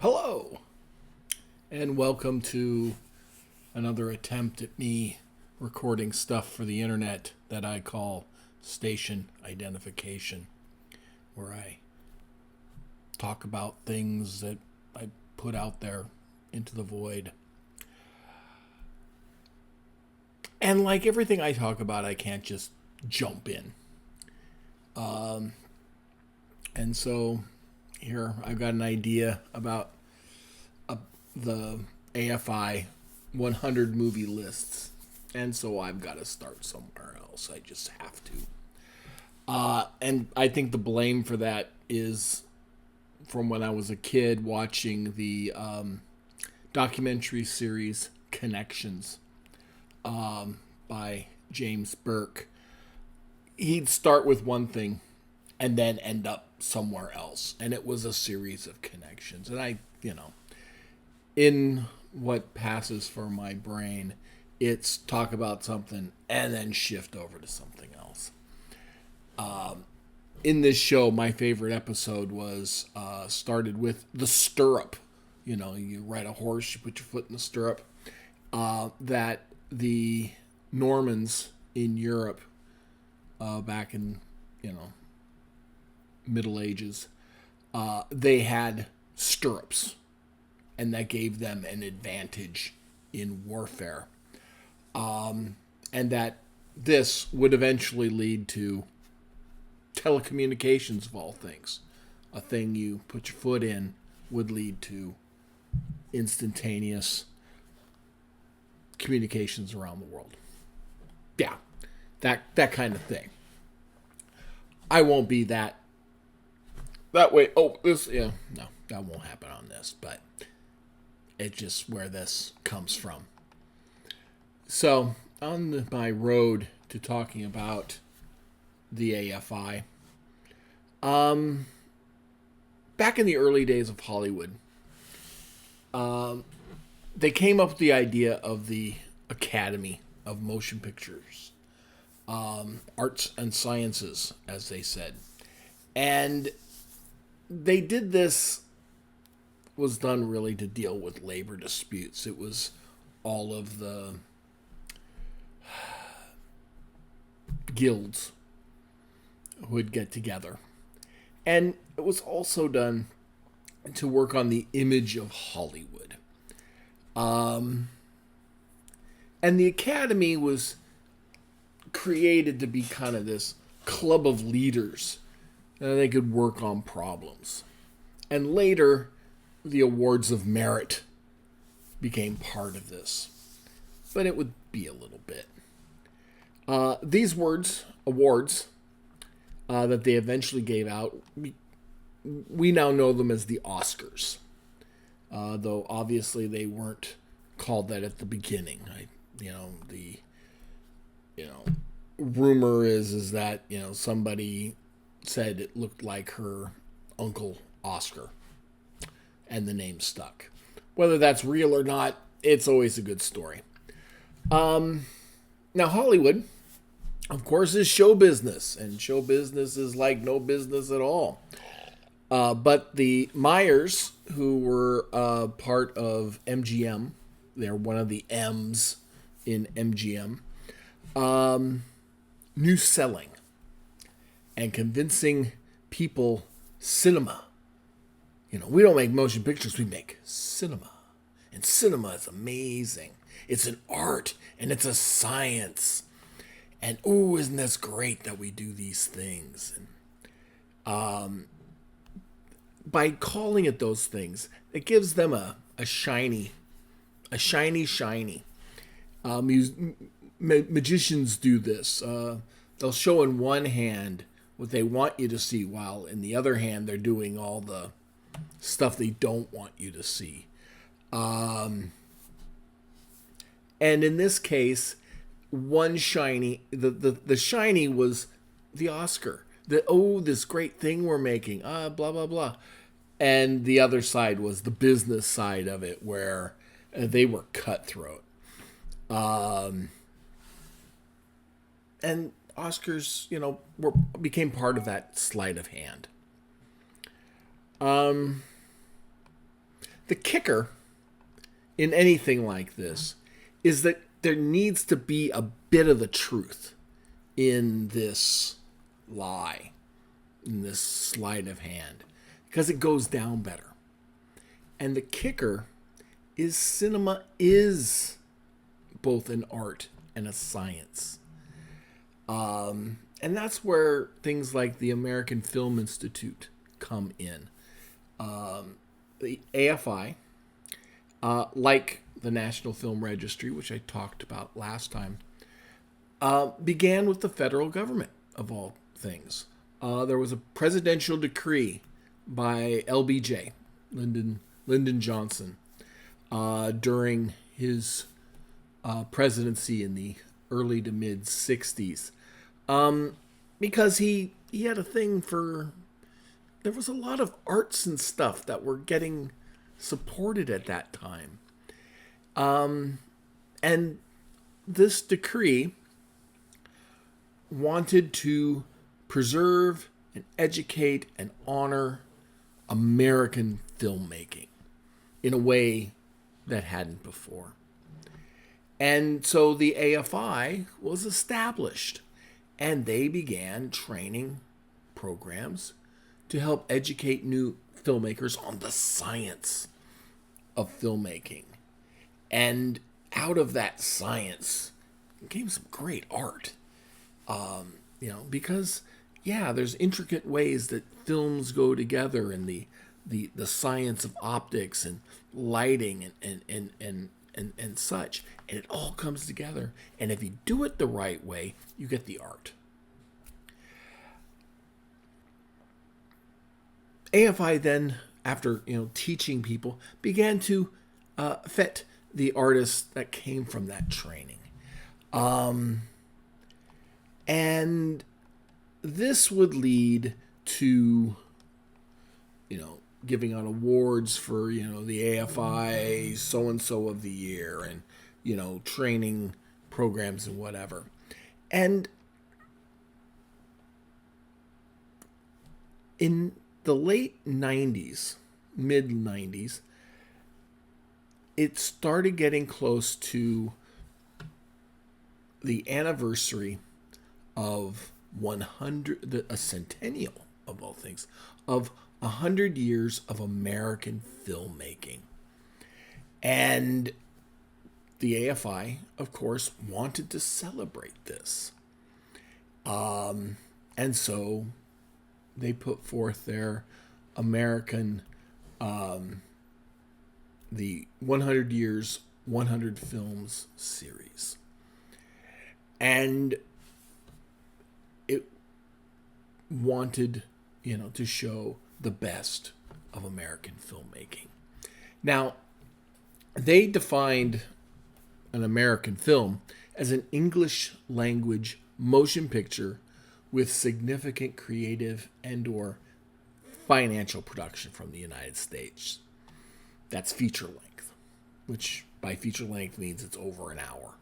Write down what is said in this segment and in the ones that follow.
Hello, and welcome to another attempt at me recording stuff for the internet that I call station identification, where I talk about things that I put out there into the void. And like everything I talk about, I can't just jump in. And so here I've got an idea about the AFI 100 movie lists. And so I've got to start somewhere else. I just have to. And I think the blame for that is from when I was a kid watching the documentary series Connections by James Burke. He'd start with one thing and then end up somewhere else. And it was a series of connections. And in what passes for my brain, it's talk about something and then shift over to something else. In this show, my favorite episode was started with the stirrup. You ride a horse, you put your foot in the stirrup. That the Normans in Europe back in, Middle Ages, they had stirrups, and that gave them an advantage in warfare. And that this would eventually lead to telecommunications of all things. A thing you put your foot in would lead to instantaneous communications around the world. Yeah, that kind of thing. I won't be that way. Oh, no, that won't happen on this, but it's just where this comes from. So, on my road to talking about the AFI, back in the early days of Hollywood, they came up with the idea of the Academy of Motion Pictures, Arts and Sciences, as they said. And they did this, was done really to deal with labor disputes. It was all of the guilds who would get together. And it was also done to work on the image of Hollywood. And the Academy was created to be kind of this club of leaders. They could work on problems. And later, the awards of merit became part of this. But it would be a little bit. These awards that they eventually gave out, we now know them as the Oscars. Though obviously they weren't called that at the beginning. The rumor is that, somebody said it looked like her uncle Oscar, and the name stuck. Whether that's real or not, it's always a good story. Now Hollywood, of course, is show business, and show business is like no business at all. But the Myers, who were part of MGM, they're one of the M's in MGM, knew selling and convincing people cinema. We don't make motion pictures, we make cinema. And cinema is amazing. It's an art, and it's a science. And, isn't this great that we do these things? And by calling it those things, it gives them a shiny. Magicians do this. They'll show in one hand what they want you to see, while in the other hand they're doing all the stuff they don't want you to see. And in this case, one shiny, the shiny was the Oscar. This great thing we're making, blah, blah, blah. And the other side was the business side of it, where they were cutthroat. And Oscars, became part of that sleight of hand. The kicker in anything like this is that there needs to be a bit of the truth in this lie, in this sleight of hand, because it goes down better. And the kicker is cinema is both an art and a science. And that's where things like the American Film Institute come in. The AFI, like the National Film Registry, which I talked about last time, began with the federal government, of all things. There was a presidential decree by LBJ, Lyndon Johnson, during his presidency in the early to mid 60s, because he had a thing for, there was a lot of arts and stuff that were getting supported at that time. And this decree wanted to preserve and educate and honor American filmmaking in a way that hadn't before. And so the AFI was established, and they began training programs to help educate new filmmakers on the science of filmmaking. And out of that science came some great art. Because there's intricate ways that films go together, and the science of optics and lighting and such, and it all comes together. And if you do it the right way, you get the art. AFI then, after teaching people, began to vet the artists that came from that training. And this would lead to, giving out awards for, the AFI so-and-so of the year, and, training programs and whatever. And in the late 90s, mid 90s, it started getting close to the anniversary of a centennial, of all things, of 100 years of American filmmaking. And the AFI, of course, wanted to celebrate this. And so they put forth their American, the 100 Years, 100 Films series. And it wanted, to show the best of American filmmaking. Now, they defined an American film as an English language motion picture with significant creative and/or financial production from the United States. That's feature length, which by feature length means it's over an hour.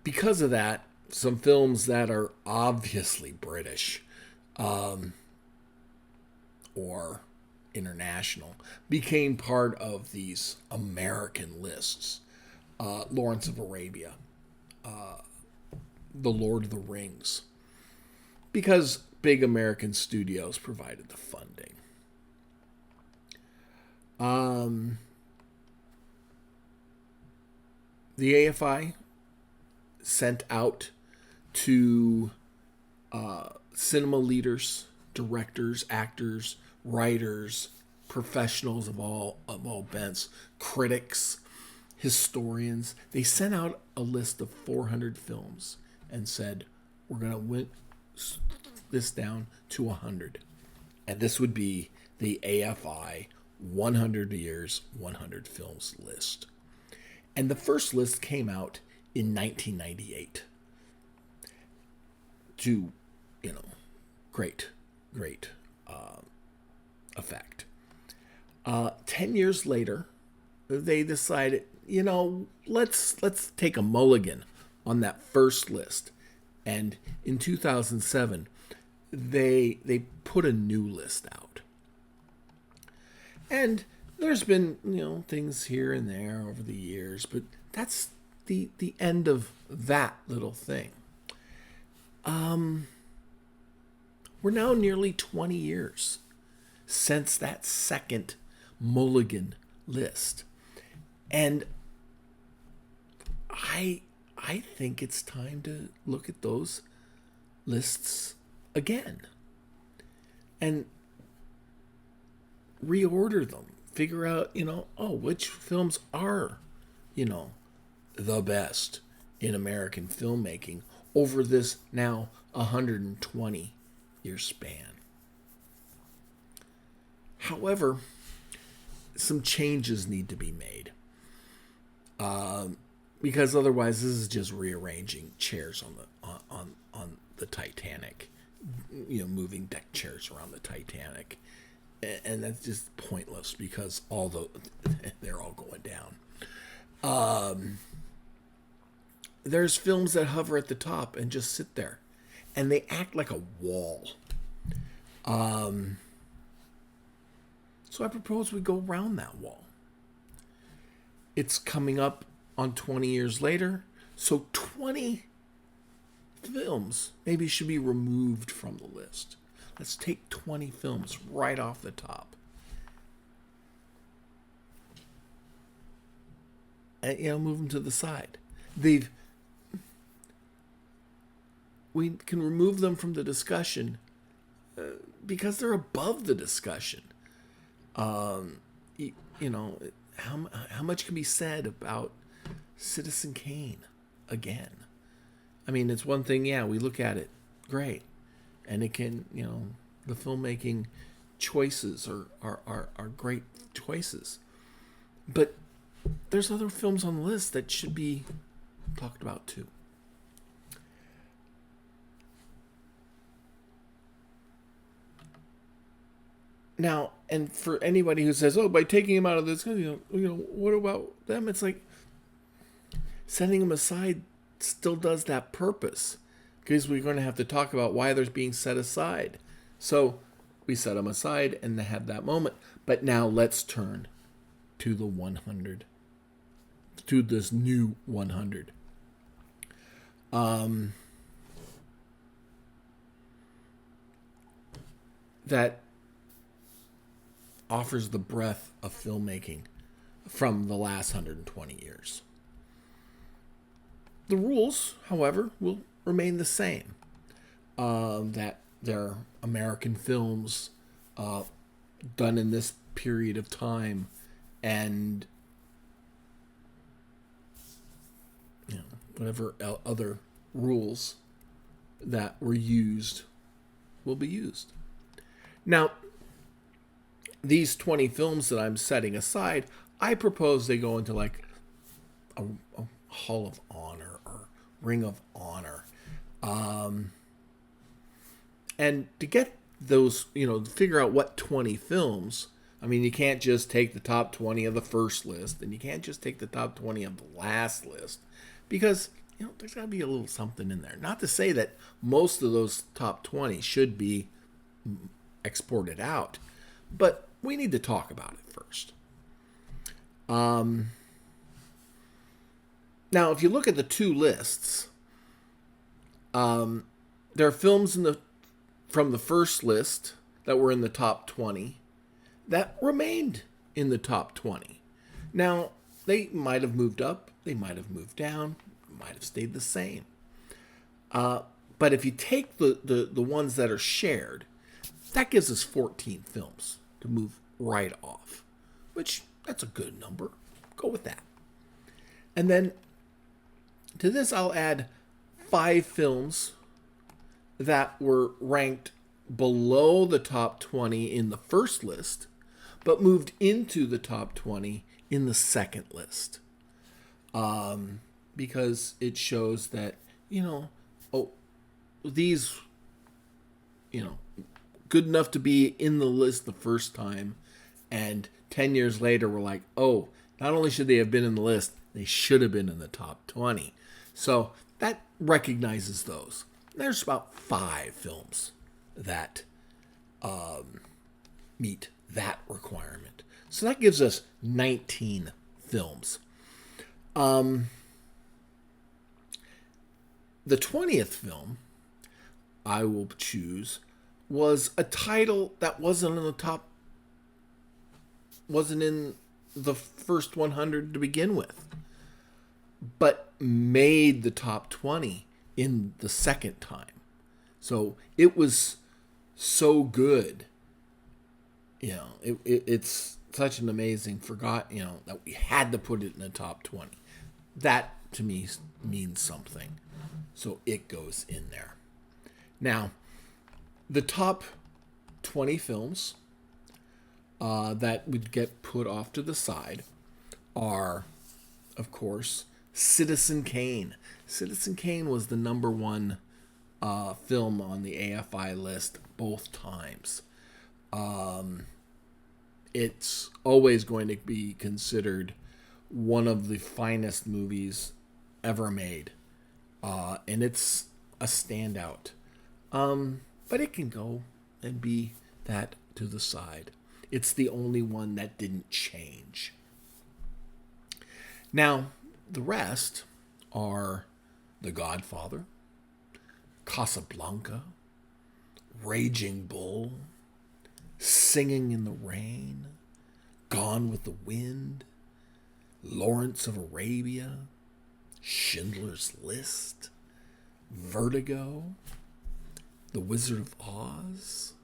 Because of that, some films that are obviously British or international became part of these American lists. Lawrence of Arabia, The Lord of the Rings, because big American studios provided the funding. The AFI sent out to cinema leaders, directors, actors, writers, professionals of all bents, critics, historians. They sent out a list of 400 films and said, we're going to win this down to 100. And this would be the AFI 100 Years, 100 Films list. And the first list came out in 1998 to, great effect. 10 years later, they decided, let's take a mulligan on that first list. And in 2007, they put a new list out. And there's been, things here and there over the years, but that's the end of that little thing. We're now nearly 20 years since that second Mulligan list. And I think it's time to look at those lists again and reorder them. Figure out, which films are, the best in American filmmaking over this now 120-year span. However, some changes need to be made. Because otherwise, this is just rearranging chairs on the Titanic, moving deck chairs around the Titanic, and that's just pointless because they're all going down. There's films that hover at the top and just sit there, and they act like a wall. So I propose we go around that wall. It's coming up on 20 years later, so 20 films maybe should be removed from the list. Let's take 20 films right off the top. And, move them to the side. We can remove them from the discussion because they're above the discussion. How much can be said about Citizen Kane again? I mean, it's one thing, we look at it, great. And it can, the filmmaking choices are great choices. But there's other films on the list that should be talked about too. Now, and for anybody who says, by taking him out of this, what about them? It's like setting them aside still does that purpose, because we're going to have to talk about why they're being set aside. So we set them aside and they have that moment. But now let's turn to the 100, to this new 100. That offers the breadth of filmmaking from the last 120 years. The rules, however, will remain the same. That they're American films done in this period of time, and whatever other rules that were used will be used. Now, these 20 films that I'm setting aside, I propose they go into like a Hall of Honor or Ring of Honor. And to get those, figure out what 20 films, I mean, you can't just take the top 20 of the first list, and you can't just take the top 20 of the last list, because, there's got to be a little something in there. Not to say that most of those top 20 should be exported out, but we need to talk about it first. Now, if you look at the two lists, there are films from the first list that were in the top 20 that remained in the top 20. Now, they might have moved up, they might have moved down, might have stayed the same. But if you take the ones that are shared, that gives us 14 films to move right off, which that's a good number. Go with that. And then to this, I'll add 5 films that were ranked below the top 20 in the first list, but moved into the top 20 in the second list. Because it shows that, these, good enough to be in the list the first time, and 10 years later we're like, not only should they have been in the list, they should have been in the top 20. So that recognizes those. There's about 5 films that meet that requirement. So that gives us 19 films. The 20th film I will choose was a title that wasn't in the first 100 to begin with, but made the top 20 in the second time. So it was so good. It's such an amazing that we had to put it in the top 20. That to me means something. So it goes in there. Now, the top 20 films that would get put off to the side are, of course, Citizen Kane. Citizen Kane was the number one film on the AFI list both times. It's always going to be considered one of the finest movies ever made. And it's a standout. But it can go and be that to the side. It's the only one that didn't change. Now, the rest are The Godfather, Casablanca, Raging Bull, Singing in the Rain, Gone with the Wind, Lawrence of Arabia, Schindler's List, Vertigo, The Wizard of Oz,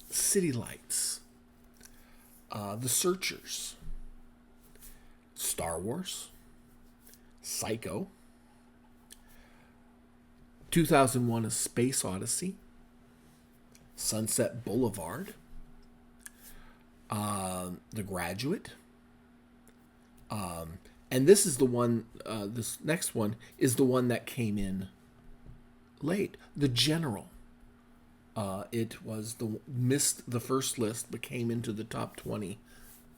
City Lights, The Searchers, Star Wars, Psycho, 2001: A Space Odyssey, Sunset Boulevard, The Graduate, and this is the one. This next one is the one that came in late. The General. It was missed the first list, but came into the top 20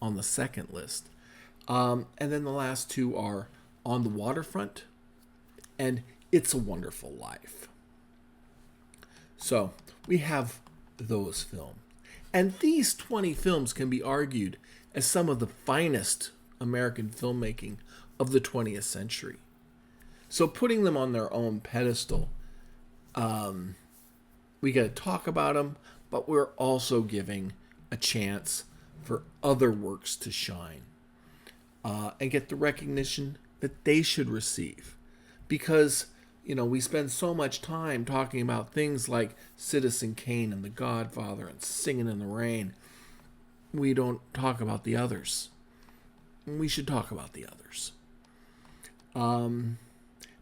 on the second list. And then the last two are On the Waterfront and It's a Wonderful Life. So we have those films. And these 20 films can be argued as some of the finest American filmmaking of the 20th century. So putting them on their own pedestal, we got to talk about them, but we're also giving a chance for other works to shine and get the recognition that they should receive. Because, we spend so much time talking about things like Citizen Kane and The Godfather and Singing in the Rain. We don't talk about the others. We should talk about the others.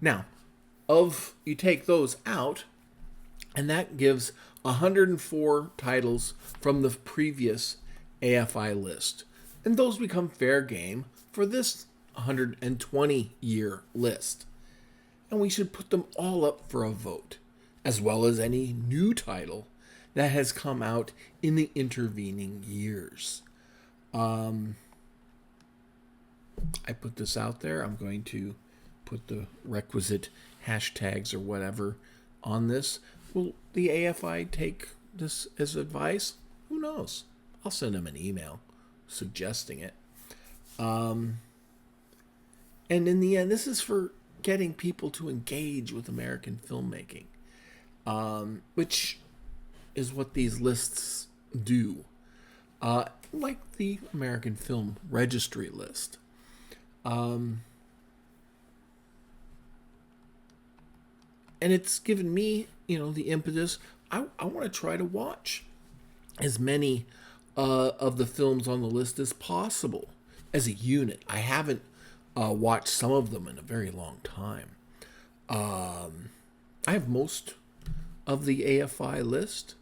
Now, you take those out, and that gives 104 titles from the previous AFI list. And those become fair game for this 120-year list. And we should put them all up for a vote, as well as any new title that has come out in the intervening years. I put this out there. I'm going to put the requisite hashtags or whatever on this. Will the AFI take this as advice? Who knows? I'll send them an email suggesting it. And in the end, this is for getting people to engage with American filmmaking, which is what these lists do. Like the American Film Registry list. And it's given me, the impetus. I want to try to watch as many of the films on the list as possible as a unit. I haven't watched some of them in a very long time. I have most of the AFI list.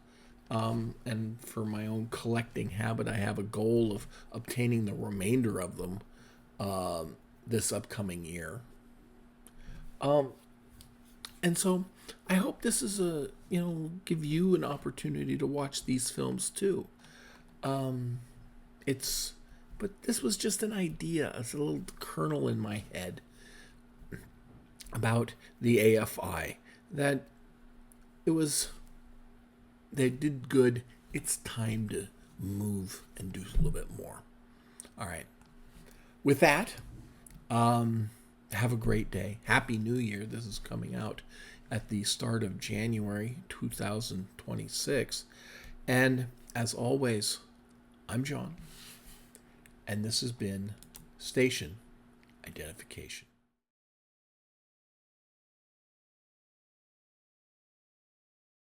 And for my own collecting habit, I have a goal of obtaining the remainder of them this upcoming year. And so I hope this is give you an opportunity to watch these films too. But this was just an idea. It's a little kernel in my head about the AFI that they did good. It's time to move and little bit more. All right. With that, have a great day. Happy New Year. This is coming out at the start of January 2026. And as always, I'm John, and this has been Station Identification.